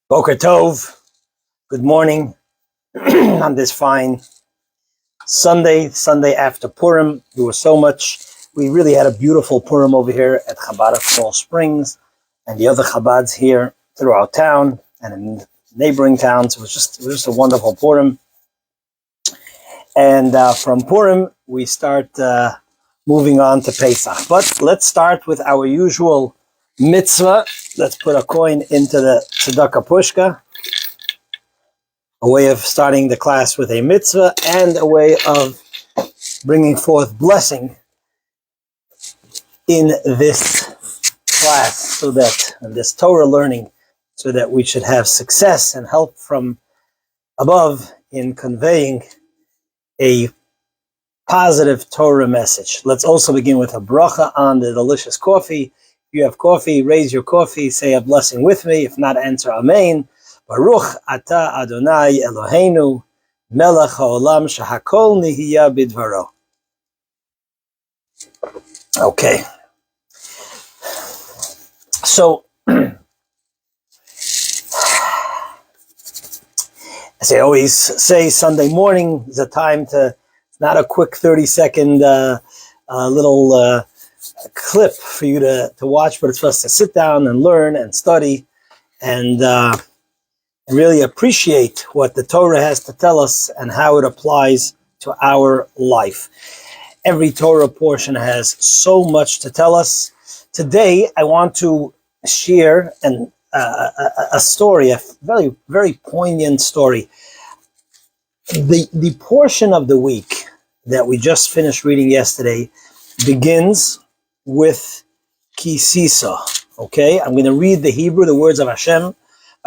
Boker Tov, good morning on this fine Sunday after Purim. There was so much. We really had a beautiful Purim over here at Chabad of Fall Springs and the other Chabads here throughout town and in neighboring towns. It was just a wonderful Purim. And from Purim, we start moving on to Pesach. But let's start with our usual mitzvah. Let's put a coin into the tzedakah pushka. A way of starting the class with a mitzvah and a way of bringing forth blessing in this class, so that in this Torah learning, so that we should have success and help from above in conveying a positive Torah message. Let's also begin with a bracha on the delicious coffee. If you have coffee, raise your coffee, say a blessing with me. If not, answer Amen. Baruch Ata Adonai Eloheinu Melech HaOlam Shehakol Nihiya Bidvaro. Okay. So, as I always say, Sunday morning is a time to, it's not a quick 30-second little clip for you to watch, but it's for us to sit down and learn and study and really appreciate what the Torah has to tell us and how it applies to our life. Every Torah portion has so much to tell us. Today, I want to share a story, a very, very poignant story. The portion of the week that we just finished reading yesterday begins with Kisisa. Okay, I'm going to read the Hebrew, the words of Hashem.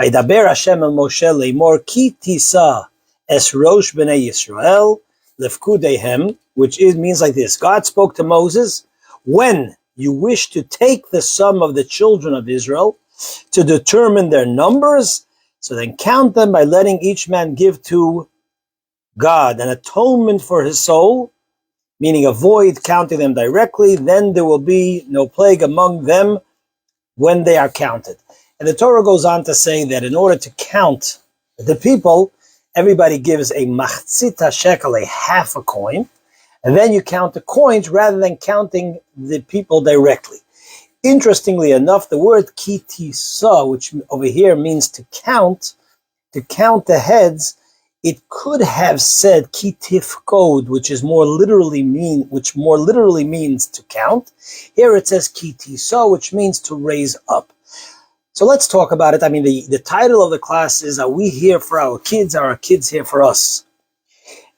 Vaydaber Hashem el Moshe leimor ki tisa es rosh b'nei Yisrael lefkudehem, which means like this. God spoke to Moses, when you wish to take the sum of the children of Israel to determine their numbers, so then count them by letting each man give to God an atonement for his soul, meaning avoid counting them directly, then there will be no plague among them when they are counted. And the Torah goes on to say that in order to count the people, everybody gives a machzita shekel, a half a coin, and then you count the coins rather than counting the people directly. Interestingly enough, the word kitisa, which over here means to count the heads, it could have said kitifkod, which more literally means to count. Here it says kitisa, which means to raise up. So let's talk about it. I mean, the title of the class is, are we here for our kids? Are our kids here for us?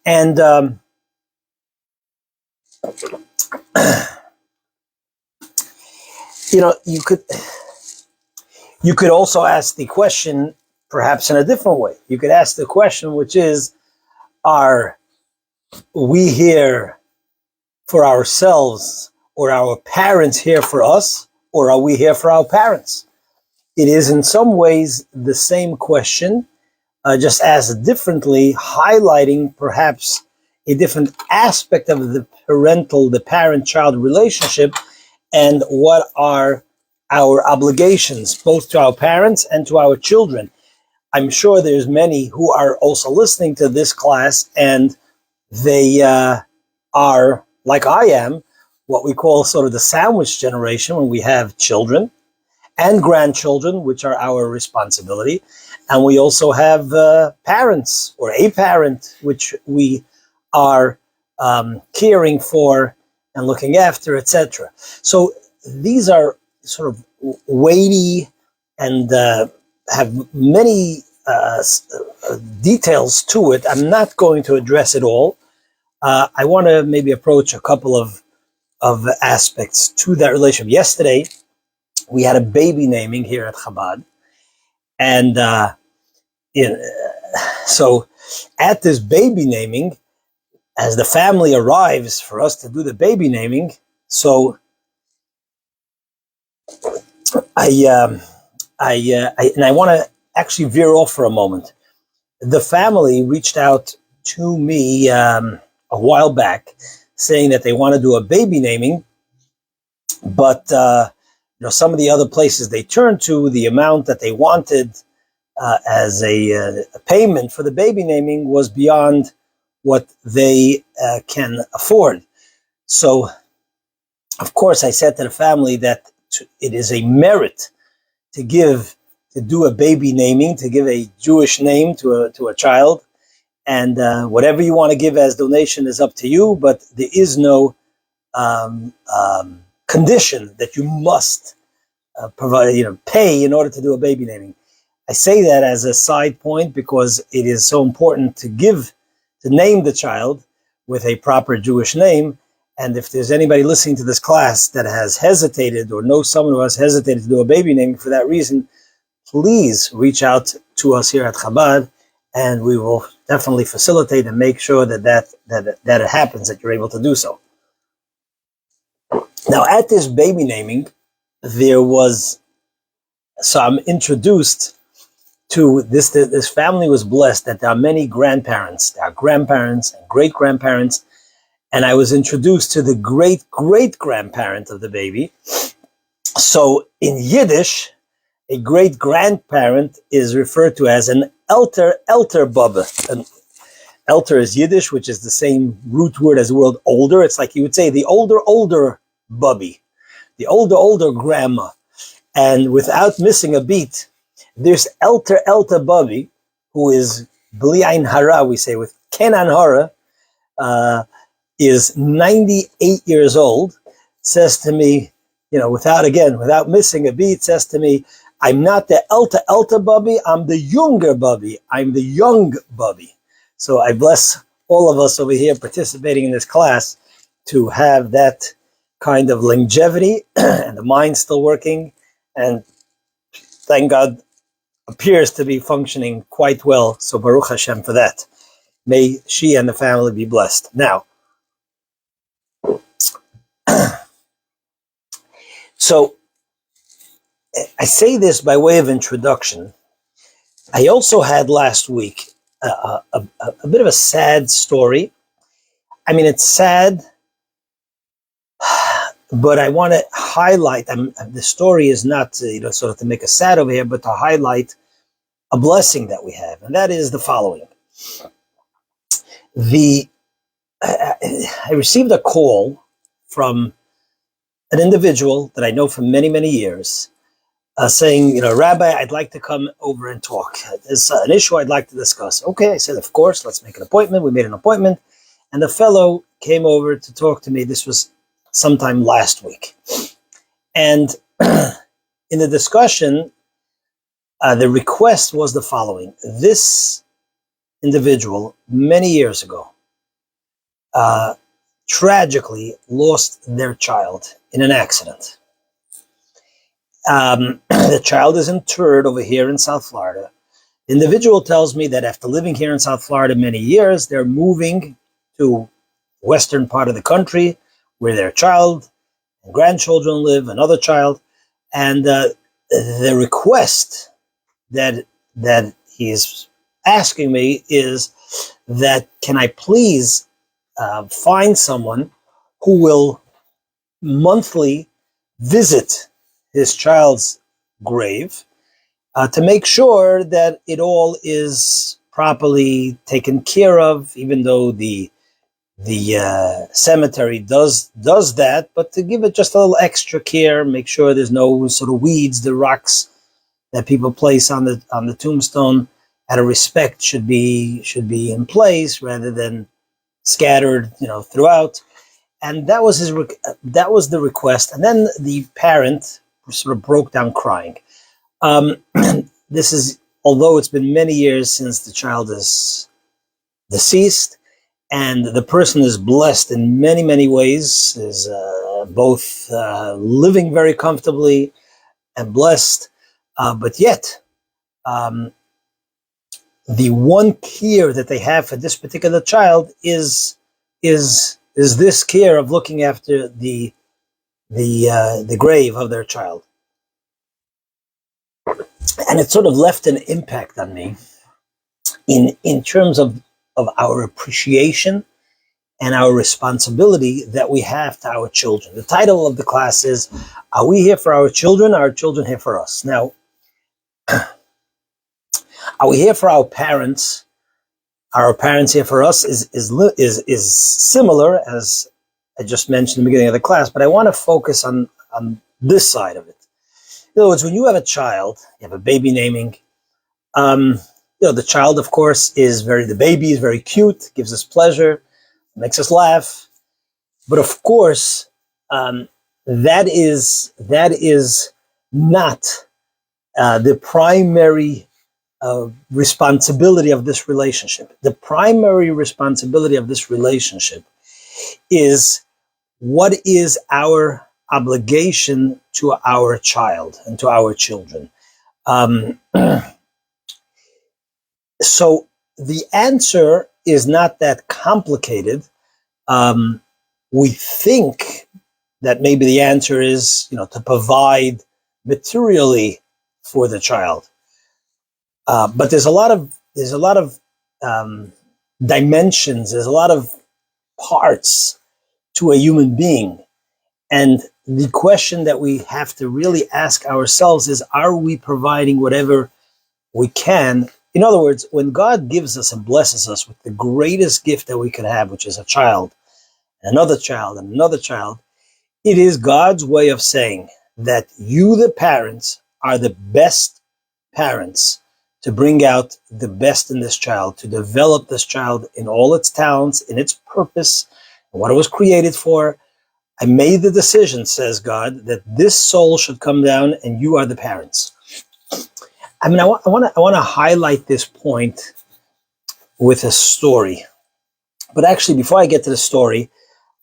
And you could also ask the question perhaps in a different way. You could ask the question, which is, are we here for ourselves, or our parents here for us, or are we here for our parents? It is in some ways the same question, just asked differently, highlighting perhaps a different aspect of the parent-child relationship, and what are our obligations, both to our parents and to our children. I'm sure there's many who are also listening to this class, and they are, like I am, what we call sort of the sandwich generation, when we have children and grandchildren, which are our responsibility. And we also have parents, or a parent, which we are caring for and looking after, etc. So these are sort of weighty and have many details to it. I'm not going to address it all. I want to maybe approach a couple of aspects to that relationship. Yesterday, we had a baby naming here at Chabad. And so at this baby naming, as the family arrives for us to do the baby naming, so I want to actually veer off for a moment. The family reached out to me a while back, saying that they want to do a baby naming, but some of the other places they turned to, the amount that they wanted as a payment for the baby naming was beyond what they can afford. So, of course, I said to the family that it is a merit to do a baby naming, to give a Jewish name to a child, and whatever you want to give as donation is up to you. But there is no condition that you must pay in order to do a baby naming. I say that as a side point because it is so important to name the child with a proper Jewish name. And if there's anybody listening to this class that has hesitated or knows someone who has hesitated to do a baby naming for that reason, please reach out to us here at Chabad, and we will definitely facilitate and make sure that it happens, that you're able to do so. Now, at this baby naming, I'm introduced to this family was blessed that there are many grandparents. There are grandparents and great-grandparents, and I was introduced to the great-great-grandparent of the baby. So in Yiddish, a great-grandparent is referred to as an elter bubba. An elter is Yiddish, which is the same root word as the word older. It's like you would say the older bubby, the older grandma. And without missing a beat, there's elter bubby, who is bli ayin hara, we say with kenan hara, is 98 years old, says to me, without missing a beat, says to me, I'm not the elter bubby, I'm the younger bubby. I'm the young bubby. So I bless all of us over here participating in this class to have that kind of longevity and the mind still working, and thank God appears to be functioning quite well. So Baruch Hashem for that. May she and the family be blessed. Now, so I say this by way of introduction. I also had last week a bit of a sad story. I mean, it's sad, but I want to highlight, the story is not sort of to make us sad over here, but to highlight a blessing that we have, and that is the following. I received a call from an individual that I know for many, many years, saying, Rabbi, I'd like to come over and talk. There's an issue I'd like to discuss. Okay, I said, of course, let's make an appointment. We made an appointment, and the fellow came over to talk to me. This was sometime last week. And in the discussion, the request was the following. This individual, many years ago, tragically lost their child in an accident. The child is interred over here in South Florida. The individual tells me that after living here in South Florida many years, they're moving to the western part of the country where their child and grandchildren live, another child. And the request that he's asking me is that, can I please find someone who will monthly visit his child's grave to make sure that it all is properly taken care of, even though the cemetery does that, but to give it just a little extra care, make sure there's no sort of weeds, the rocks that people place on the tombstone out of respect should be in place rather than scattered throughout. And that was the request. And then the parent sort of broke down crying. This is, although it's been many years since the child is deceased, and the person is blessed in many, many ways, is both living very comfortably and blessed, but yet the one care that they have for this particular child is this care of looking after the grave of their child. And it sort of left an impact on me in terms of our appreciation and our responsibility that we have to our children. The title of the class is, Are we here for our children? Are our children here for us? Now, Are we here for our parents? Are our parents here for us? Is similar, as I just mentioned in the beginning of the class, but I want to focus on this side of it. In other words, when you have a child, you have a baby naming. The child, of course, the baby is very cute, gives us pleasure, makes us laugh. But of course, that is not the primary responsibility of this relationship. The primary responsibility of this relationship is what is our obligation to our child and to our children. So the answer is not that complicated. We think that maybe the answer is, to provide materially for the child. But there's a lot of dimensions. There's a lot of parts to a human being, and the question that we have to really ask ourselves is: are we providing whatever we can? In other words, when God gives us and blesses us with the greatest gift that we could have, which is a child, another child, and another child, it is God's way of saying that you, the parents, are the best parents to bring out the best in this child, to develop this child in all its talents, in its purpose, and what it was created for. I made the decision, says God, that this soul should come down, and you are the parents. I want to highlight this point with a story. But actually, before I get to the story,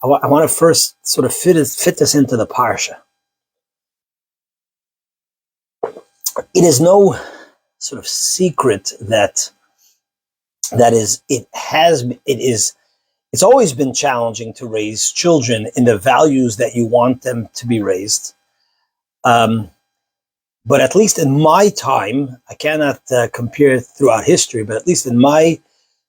I want to first sort of fit this into the parsha. It is no sort of secret that it's always been challenging to raise children in the values that you want them to be raised. But at least in my time, I cannot compare throughout history, but at least in my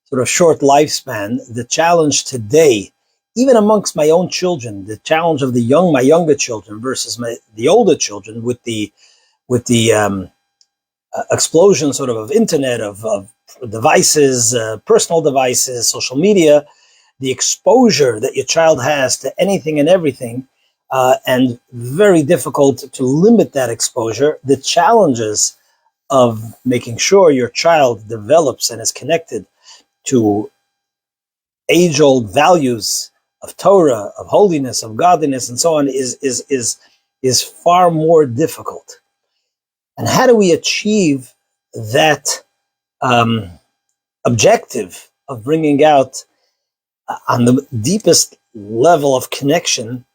sort of short lifespan, the challenge today, even amongst my own children, the challenge of my younger children versus the older children, with the explosion sort of internet, of devices, personal devices, social media, the exposure that your child has to anything and everything, and very difficult to limit that exposure. The challenges of making sure your child develops and is connected to age-old values of Torah, of holiness, of godliness, and so on is far more difficult. And how do we achieve that objective of bringing out on the deepest level of connection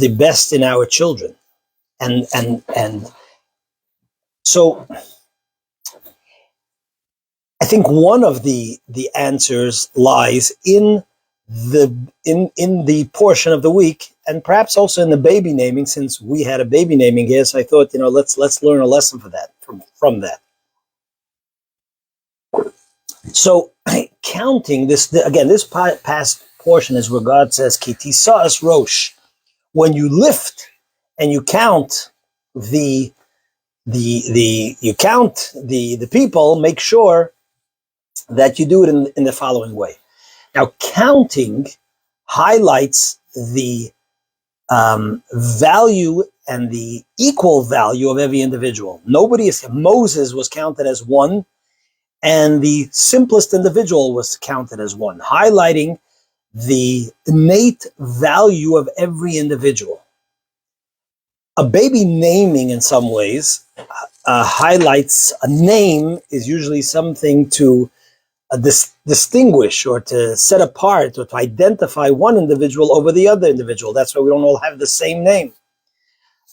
the best in our children? And so I think one of the answers lies in the portion of the week, and perhaps also in the baby naming, since we had a baby naming here. So I thought, let's learn a lesson from that. So counting this again, this past portion is where God says, "Ki tisa'as rosh." When you lift and you count the people, make sure that you do it in the following way. Now, counting highlights the value and the equal value of every individual. Moses was counted as one, and the simplest individual was counted as one, highlighting the innate value of every individual. A baby naming, in some ways, highlights a name is usually something to distinguish or to set apart or to identify one individual over the other individual. That's why we don't all have the same name.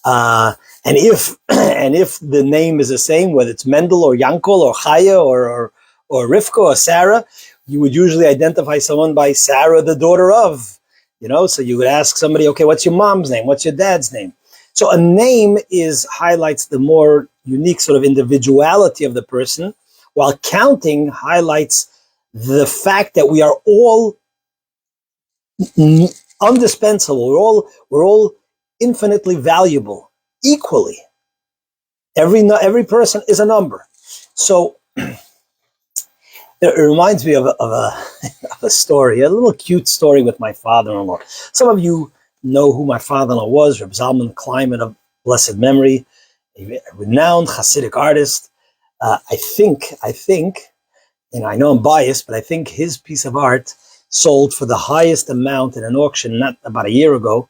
And if the name is the same, whether it's Mendel or Yankel or Chaya or Rivka or Sarah, you would usually identify someone by Sarah, the daughter of. So you would ask somebody, okay, what's your mom's name? What's your dad's name? So a name highlights the more unique sort of individuality of the person, while counting highlights the fact that we are all indispensable. We're all infinitely valuable, equally. Every person is a number. So It reminds me of of a story, a little cute story with my father-in-law. Some of you know who my father-in-law was, Reb Zalman Kleinman of blessed memory, a renowned Hasidic artist. I think, I know I'm biased, but I think his piece of art sold for the highest amount in an auction, not about a year ago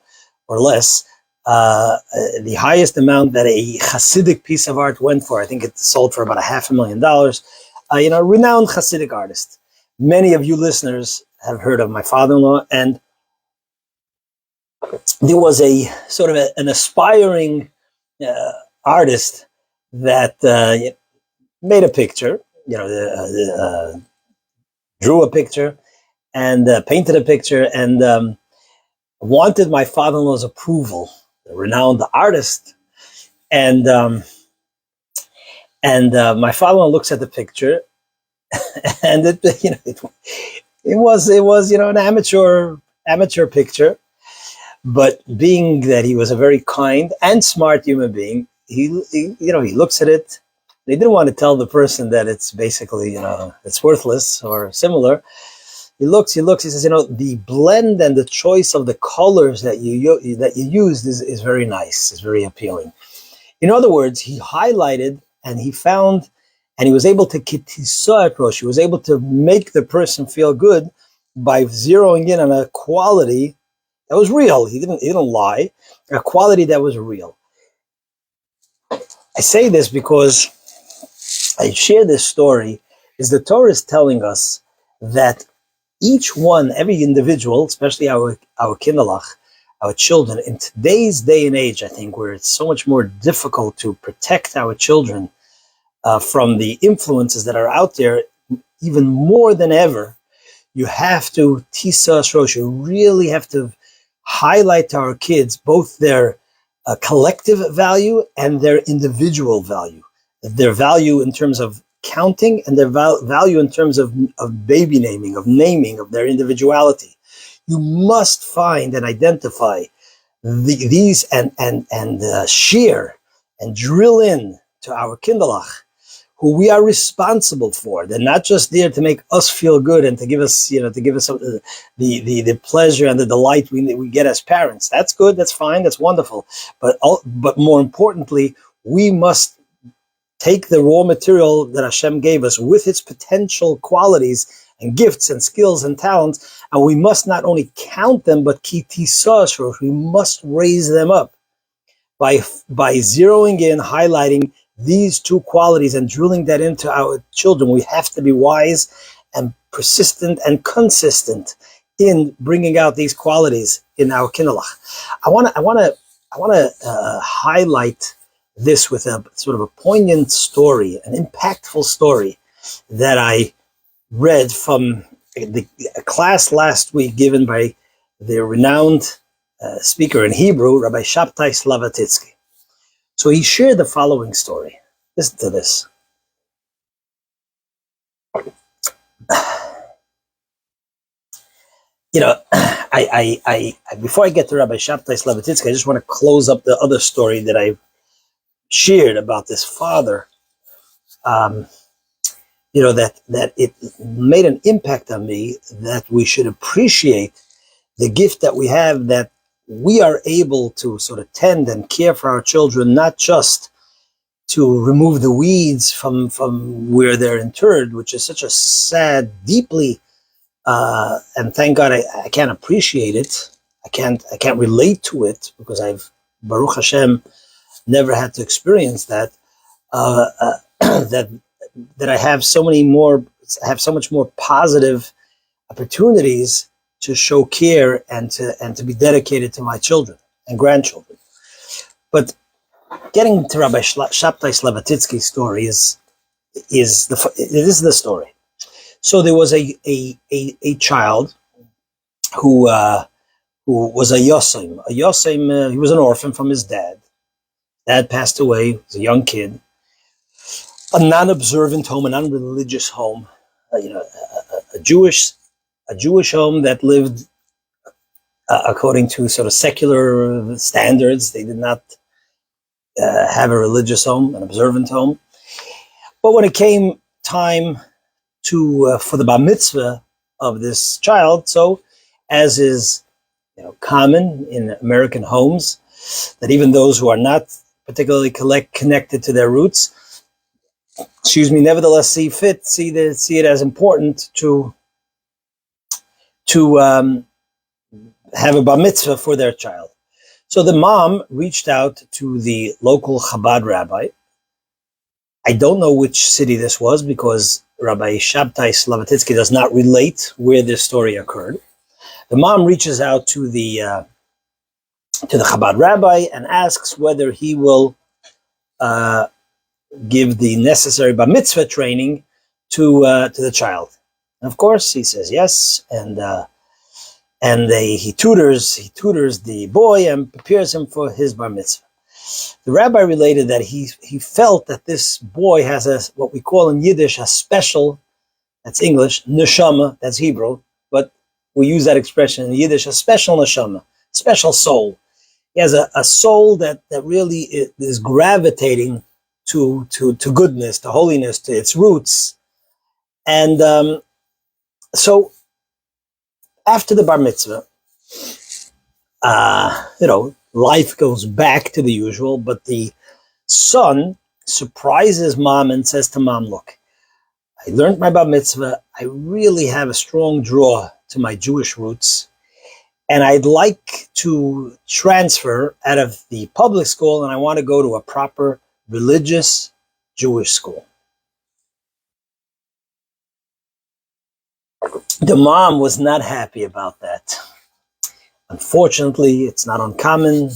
or less. The highest amount that a Hasidic piece of art went for, I think it sold for about $500,000. Renowned Hasidic artist. Many of you listeners have heard of my father-in-law, and there was a sort of an aspiring artist that made a picture, drew a picture and painted a picture, and wanted my father-in-law's approval, the renowned artist. And my father-in-law looks at the picture, and it was an amateur picture, but being that he was a very kind and smart human being, he looks at it. He didn't want to tell the person that it's basically it's worthless or similar. He looks. He says, the blend and the choice of the colors that you used is very nice. Is very appealing. In other words, he highlighted and he found, and he was able to kitisa approach. He was able to make the person feel good by zeroing in on a quality that was real. He didn't lie. A quality that was real. I say this because I share this story. Is the Torah is telling us that each one, every individual, especially our kinderlach, our children, in today's day and age, I think, where it's so much more difficult to protect our children from the influences that are out there, even more than ever, you have to tisa shrosh. You really have to highlight to our kids both their collective value and their individual value. Their value in terms of counting and their value in terms of baby naming, of naming, of their individuality. You must find and identify these and shear and drill in to our kinderlach, who we are responsible for. They're not just there to make us feel good and to give us, the pleasure and the delight we get as parents. That's good. That's fine. That's wonderful. But more importantly, we must take the raw material that Hashem gave us with its potential qualities and gifts and skills and talents, and we must not only count them, but we must raise them up by zeroing in, highlighting these two qualities and drilling that into our children. We have to be wise and persistent and consistent in bringing out these qualities in our kinderlach. I want to highlight this with a sort of a poignant story, an impactful story that I read from a class last week given by the renowned speaker in Hebrew, Rabbi Shabtai Slavatitsky. So he shared the following story. Listen to this. I before I get to Rabbi Shabtai Slavatitsky, I just want to close up the other story that I shared about this father. That it made an impact on me, that we should appreciate the gift that we have, that we are able to sort of tend and care for our children, not just to remove the weeds from where they're interred, which is such a sad, deeply, and thank God I can't appreciate it. I can't relate to it because I've, Baruch Hashem, never had to experience that. That I have so much more positive opportunities to show care and to be dedicated to my children and grandchildren. But getting to Rabbi Shabtai Slavatitsky's story this is the story. So there was a child who was a Yosem. A Yosem, he was an orphan from his dad. Dad passed away. He was a young kid. A non-observant home, a non-religious home, a Jewish home that lived according to sort of secular standards. They did not have a religious home, an observant home. But when it came time for the bar mitzvah of this child. So, as is common in American homes, that even those who are not particularly connected to their roots, nevertheless see it as important to have a bar mitzvah for their child. So the mom reached out to the local Chabad rabbi. I don't know which city this was because Rabbi Shabtai Slavatitsky does not relate where this story occurred. The mom reaches out to the Chabad rabbi and asks whether he will give the necessary bar mitzvah training to the child. And of course, he says yes, and he tutors the boy and prepares him for his bar mitzvah. The rabbi related that he felt that this boy has what we call in Yiddish a special, that's English, neshama, that's Hebrew, but we use that expression in Yiddish, a special neshama, special soul. He has a soul that really is gravitating to goodness, to holiness, to its roots. And so after the bar mitzvah, life goes back to the usual, but the son surprises mom and says to mom, look, I learned my bar mitzvah. I really have a strong draw to my Jewish roots, and I'd like to transfer out of the public school, and I want to go to a proper religious Jewish school. The mom was not happy about that. Unfortunately, it's not uncommon.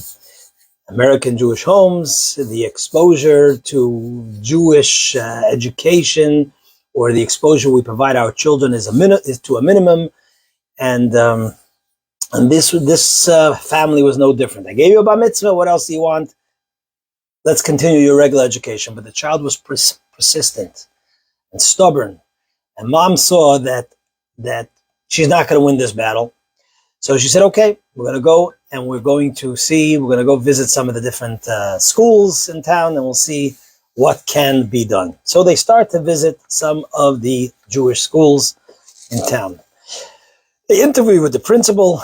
American Jewish homes, the exposure to Jewish education or the exposure we provide our children is to a minimum, and this family was no different. I gave you a bar mitzvah. What else do you want? Let's continue your regular education. But the child was persistent and stubborn, and mom saw that she's not going to win this battle. So she said, okay, we're going to go and we're going to go visit some of the different schools in town, and we'll see what can be done. So they start to visit some of the Jewish schools in town. They interview with the principal,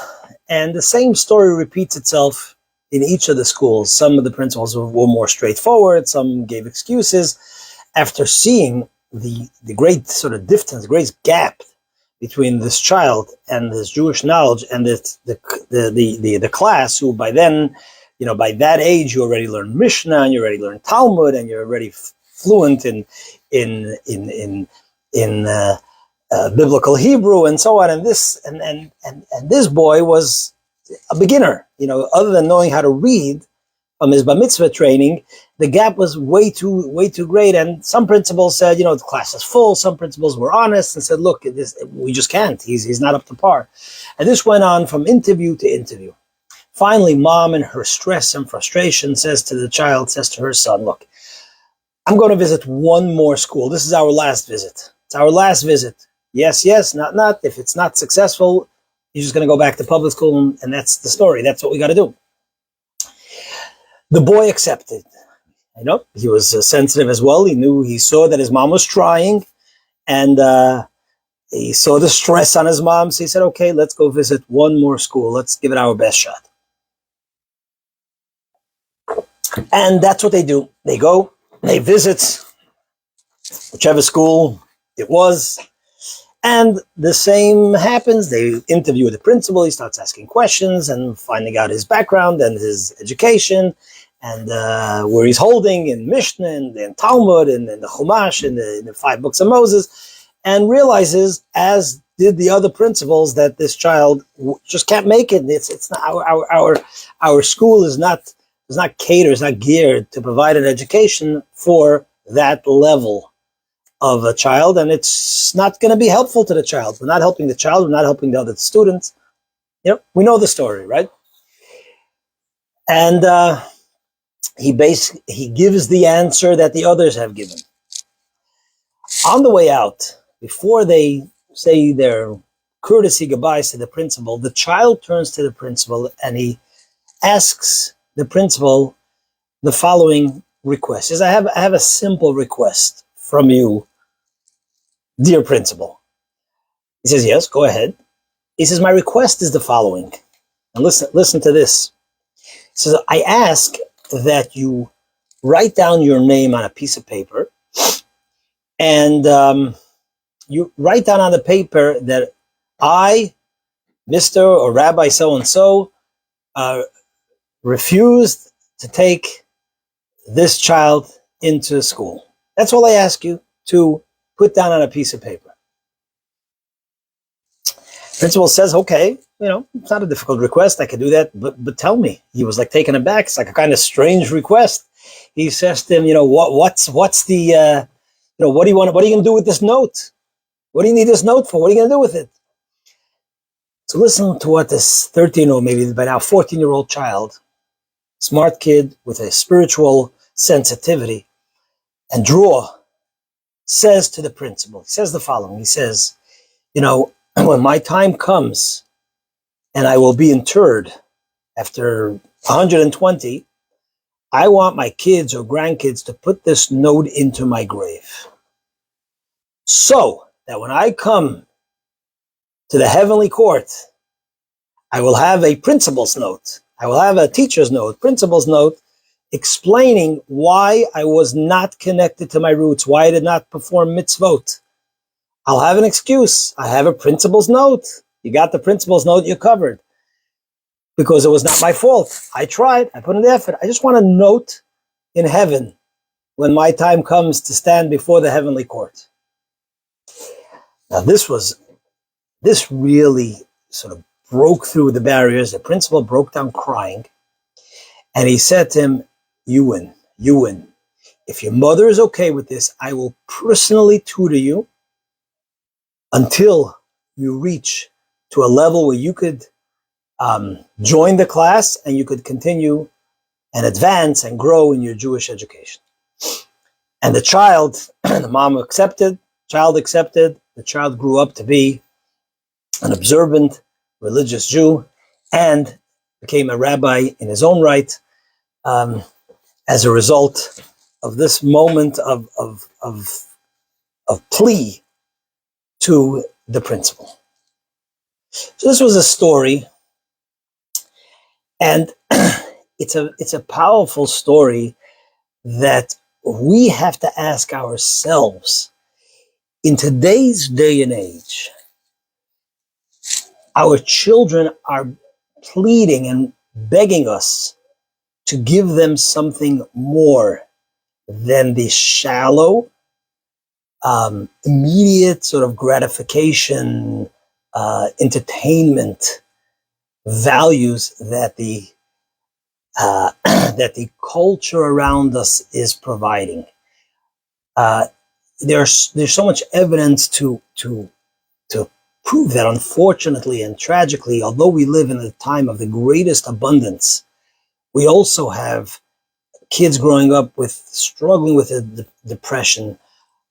and the same story repeats itself in each of the schools. Some of the principals were more straightforward, some gave excuses. After seeing the great sort of difference, great gap between this child and this Jewish knowledge and the class, who by then, by that age, you already learn Mishnah and you already learn Talmud and you're already fluent in biblical Hebrew and so on. And this boy was a beginner. Other than knowing how to read from his bar mitzvah training, the gap was way too great. And some principals said, the class is full. Some principals were honest and said, look, we just can't. He's not up to par. And this went on from interview to interview. Finally, mom, in her stress and frustration, says to her son, look, I'm going to visit one more school. This is our last visit. It's our last visit. Yes, not. If it's not successful, you're just going to go back to public school, and that's the story. That's what we got to do. The boy accepted. He was sensitive as well. He saw that his mom was trying, and he saw the stress on his mom. So he said, okay, let's go visit one more school. Let's give it our best shot. And that's what they do. They go, they visit whichever school it was, and the same happens. They interview the principal. He starts asking questions and finding out his background and his education, and where he's holding in Mishnah and in Talmud and in the Chumash and in the 5 books of Moses, and realizes, as did the other principals, that this child just can't make it. It's not our school is not catered, is not geared to provide an education for that level of a child, and it's not going to be helpful to the child. We're not helping the child. We're not helping the other students. We know the story, right? And he gives the answer that the others have given. On the way out, before they say their courtesy goodbyes to the principal, the child turns to the principal and he asks the principal the following request. He says, I have a simple request from you, Dear principal. He says, yes, go ahead. He says, my request is the following. And listen to this. He says, I ask that you write down your name on a piece of paper, and you write down on the paper that I, Mr. or Rabbi so-and-so, refused to take this child into school. That's all I ask you to put down on a piece of paper. Principal says, okay, it's not a difficult request. I can do that, but tell me. He was like taken aback. It's like a kind of strange request. He says to him, what's the, what do you want? What are you going to do with this note? What do you need this note for? What are you going to do with it? So listen to what this 13 or maybe by now 14-year-old child, smart kid with a spiritual sensitivity and draw, says to the principal. He says the following. He says, when my time comes and I will be interred after 120, I want my kids or grandkids to put this note into my grave, so that when I come to the heavenly court, I will have a principal's note. I will have a teacher's note, principal's note, explaining why I was not connected to my roots, why I did not perform mitzvot. I'll have an excuse. I have a principal's note. You got the principal's note, you're covered. Because it was not my fault. I tried. I put in the effort. I just want a note in heaven when my time comes to stand before the heavenly court. Now this really sort of broke through the barriers. The principal broke down crying. And he said to him, you win. You win. If your mother is okay with this, I will personally tutor you until you reach to a level where you could join the class and you could continue and advance and grow in your Jewish education. And the child, the mom accepted, the child grew up to be an observant, religious Jew and became a rabbi in his own right as a result of this moment of plea to the principal. So this was a story, and it's a powerful story that we have to ask ourselves. In today's day and age, our children are pleading and begging us to give them something more than the shallow, immediate sort of gratification, entertainment values that the culture around us is providing. There's so much evidence to prove that, unfortunately and tragically, although we live in a time of the greatest abundance, we also have kids growing up struggling with depression,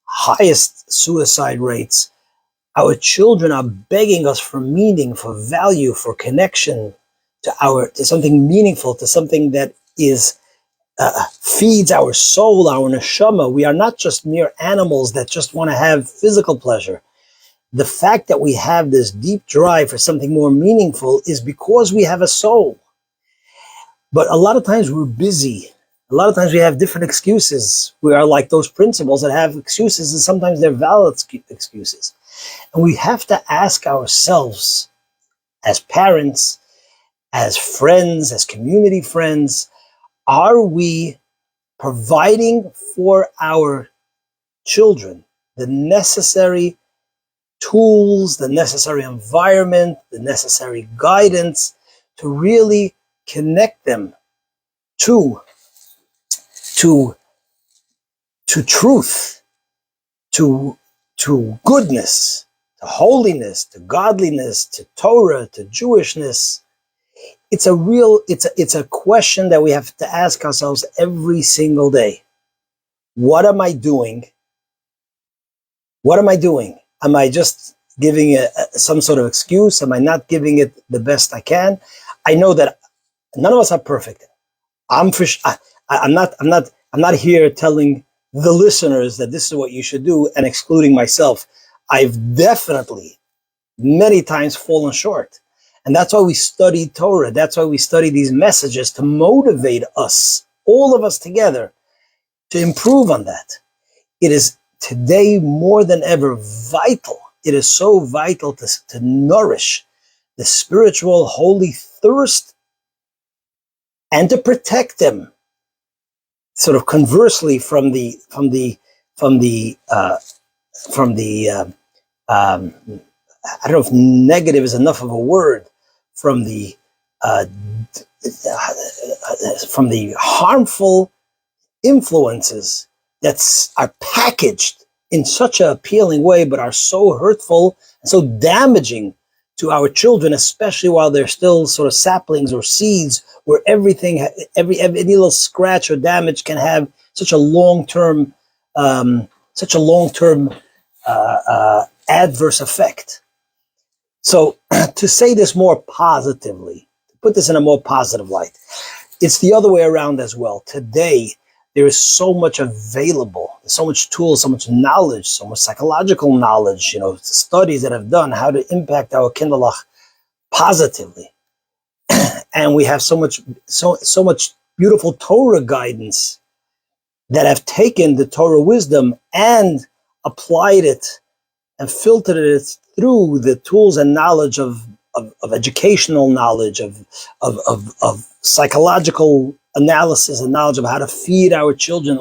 highest suicide rates. Our children are begging us for meaning, for value, for connection to something meaningful, to something that feeds our soul, our neshama. We are not just mere animals that just want to have physical pleasure. The fact that we have this deep drive for something more meaningful is because we have a soul. But a lot of times we're busy. A lot of times we have different excuses. We are like those principals that have excuses, and sometimes they're valid excuses. And we have to ask ourselves, as parents, as friends, as community friends, are we providing for our children the necessary tools, the necessary environment, the necessary guidance to really connect them to truth, to goodness, to holiness, to godliness, to Torah, to Jewishness? It's a question that we have to ask ourselves every single day. What am I doing? What am I doing? Am I just giving some sort of excuse? Am I not giving it the best I can? I know that none of us are perfect. I'm not here telling the listeners that this is what you should do and excluding myself. I've definitely many times fallen short. And that's why we study Torah. That's why we study these messages to motivate us, all of us together, to improve on that. It is today more than ever vital. It is so vital to nourish the spiritual holy thirst and to protect them. Sort of conversely from the I don't know if negative is enough of a word, from the harmful influences that are packaged in such an appealing way, but are so hurtful and so damaging to our children, especially while they're still sort of saplings or seeds, where everything, any little scratch or damage can have such a long-term, adverse effect. So to say this more positively, to put this in a more positive light, it's the other way around as well. Today, there is so much available, so much tools, so much knowledge, so much psychological knowledge, studies that have done how to impact our kindlech positively. And we have so much beautiful Torah guidance that have taken the Torah wisdom and applied it and filtered it through the tools and knowledge of educational knowledge, of psychological analysis and knowledge of how to feed our children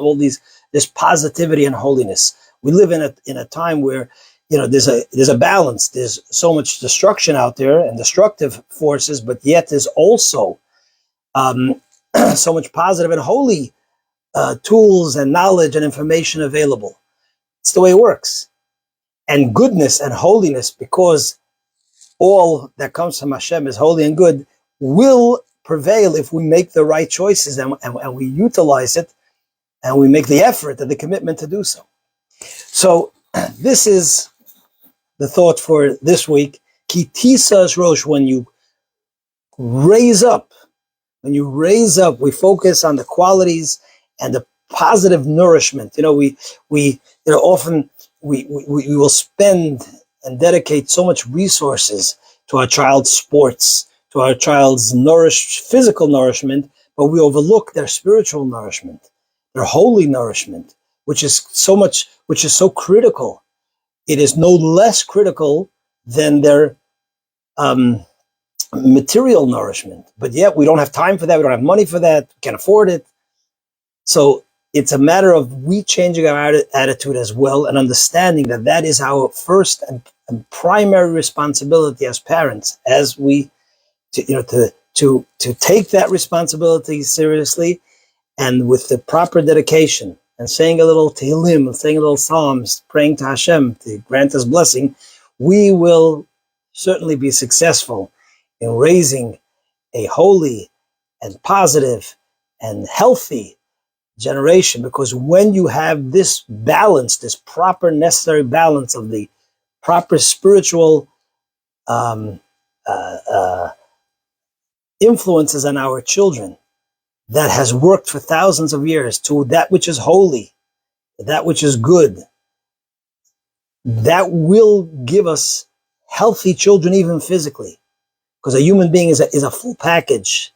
this positivity and holiness. We live in a time where there's a balance. There's so much destruction out there and destructive forces, but yet there's also so much positive and holy tools and knowledge and information available. It's the way it works. And goodness and holiness, because all that comes from Hashem is holy and good, will prevail if we make the right choices and we utilize it and we make the effort and the commitment to do so. So this is the thought for this week. Ki tisas rosh, when you raise up, we focus on the qualities and the positive nourishment. We often we will spend and dedicate so much resources to our child's sports, to our child's physical nourishment, but we overlook their spiritual nourishment, their holy nourishment, which is so critical. It is no less critical than their material nourishment. But yet we don't have time for that. We don't have money for that. We can't afford it. So it's a matter of we changing our attitude as well and understanding that is our first and primary responsibility as parents, as we to take that responsibility seriously and with the proper dedication and saying a little Tehillim, saying a little Psalms, praying to Hashem to grant us blessing, we will certainly be successful in raising a holy and positive and healthy generation. Because when you have this balance, this proper necessary balance of the proper spiritual influences on our children that has worked for thousands of years, to that which is holy, that which is good, that will give us healthy children even physically. Because a human being is a full package.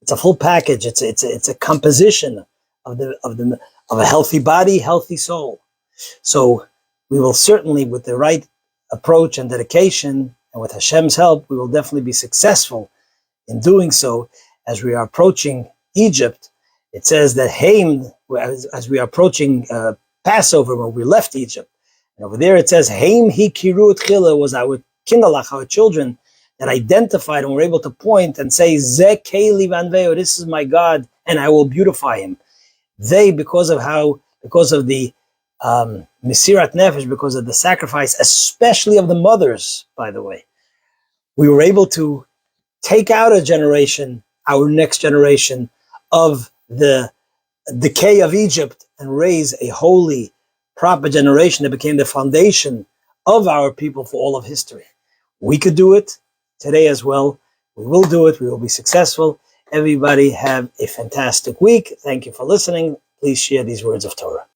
It's a full package. It's a composition of a healthy body, healthy soul. So we will certainly, with the right approach and dedication, and with Hashem's help, we will definitely be successful in doing so. As we are approaching Egypt, it says that as we are approaching Passover, when we left Egypt, and over there it says Haim hi kiru tchila, was our kindlech, our children, that identified and were able to point and say, Ze keli vanveo, this is my God, and I will beautify him. They, because of the Mesirat Nefesh, because of the sacrifice, especially of the mothers, by the way, we were able to take out a generation, our next generation, of the decay of Egypt and raise a holy, proper generation that became the foundation of our people for all of history. We could do it today as well. We will do it. We will be successful. Everybody have a fantastic week. Thank you for listening. Please share these words of Torah.